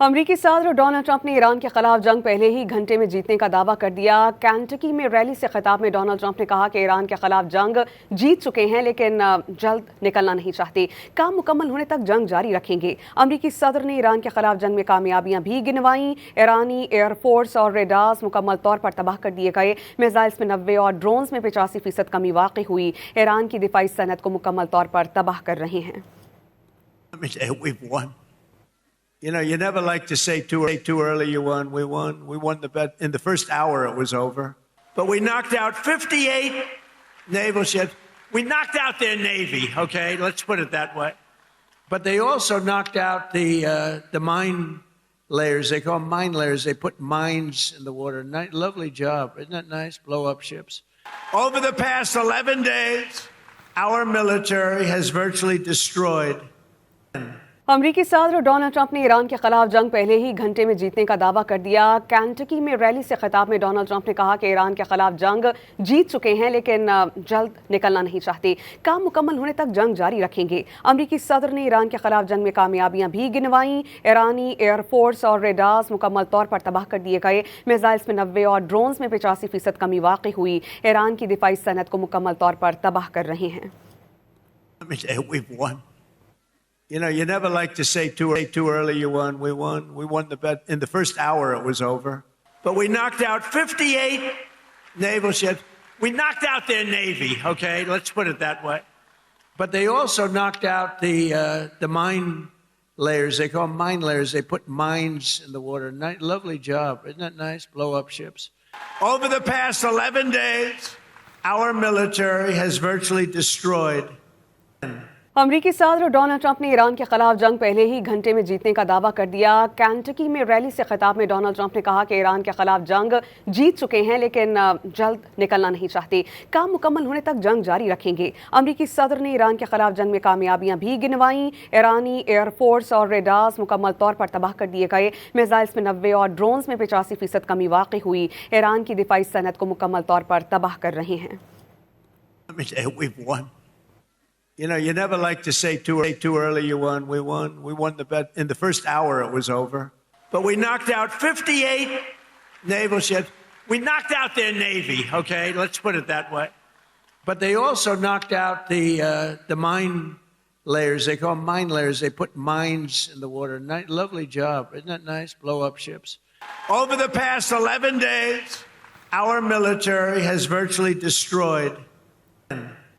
अमरीकी सदर Donald Trump ने ईरान के खिलाफ जंग पहले ही घंटे में जीतने का दावा कर दिया। केंटकी में रैली से खिताब में डोनाल्ड ट्रंप ने कहा कि ईरान के खिलाफ जंग जीत चुके हैं, लेकिन जल्द निकलना नहीं चाहते। काम मुकम्मल होने तक जंग जारी रखेंगे। अमरीकी सदर ने ईरान के खिलाफ जंग में कामयाबियां भी गिनवाई। ईरानी एयरफोर्स और रेडार्स मुकम्मल तौर पर तबाह कर दिए गए। मिसाइल्स में 90 और ड्रोन्स में 85% कमी वाक़ई हुई। ईरान की दिफाई सनत को मुकम्मल तौर पर तबाह कर रहे हैं। You know, you never like to say too early you won. We won. We won the bet. In the first hour, it was over. But we knocked out 58 naval ships. We knocked out their navy, okay? Let's put it that way. But they also knocked out the mine layers. They call them mine layers. They put mines in the water. Lovely job. Isn't that nice? Blow up ships. Over the past 11 days, our military has virtually destroyed अमरीकी सदर Donald Trump ने Iran के खिलाफ जंग पहले ही घंटे में जीतने का दावा कर दिया। केंटकी में रैली से खिताब में डोनाल्ड ट्रंप ने कहा कि ईरान के खिलाफ जंग जीत चुके हैं, लेकिन जल्द निकलना नहीं चाहते। काम मुकम्मल होने तक जंग जारी रखेंगे। अमरीकी सदर ने ईरान के खिलाफ जंग में कामयाबियां भी गिनवाई। ईरानी एयरफोर्स और रेडार्स मुकम्मल तौर पर तबाह कर दिए गए। मिसाइल्स में 90 और ड्रोन्स में 85% कमी वाक़ई हुई। ईरान की दिफाई सनत को मुकम्मल तौर पर तबाह कर रहे हैं। You know, you never like to say too early you won. We won. We won the bet. In the first hour, it was over. But we knocked out 58 naval ships. We knocked out their navy, okay? Let's put it that way. But they also knocked out the mine layers. They call them mine layers. They put mines in the water. Lovely job. Isn't that nice? Blow up ships. Over the past 11 days, our military has virtually destroyed अमरीकी सदर Donald Trump ने Iran के खिलाफ जंग पहले ही घंटे में जीतने का दावा कर दिया। केंटकी में रैली से खिताब में डोनाल्ड ट्रंप ने कहा कि ईरान के खिलाफ जंग जीत चुके हैं, लेकिन जल्द निकलना नहीं चाहते। काम मुकम्मल होने तक जंग जारी रखेंगे। अमरीकी सदर ने ईरान के खिलाफ जंग में कामयाबियां भी गिनवाई। ईरानी एयरफोर्स और रेडार्स मुकम्मल तौर पर तबाह कर दिए गए। मिसाइल्स में 90 और ड्रोन्स में 85% कमी वाक़ई हुई। ईरान की दिफाई सनत को मुकम्मल तौर पर तबाह कर रहे हैं। You know, you never like to say too early you won. We won. We won the bet. In the first hour, it was over. But we knocked out 58 naval ships. We knocked out their navy, okay? Let's put it that way. But they also knocked out the mine layers. They call them mine layers. They put mines in the water. Lovely job. Isn't that nice? Blow up ships. Over the past 11 days, our military has virtually destroyed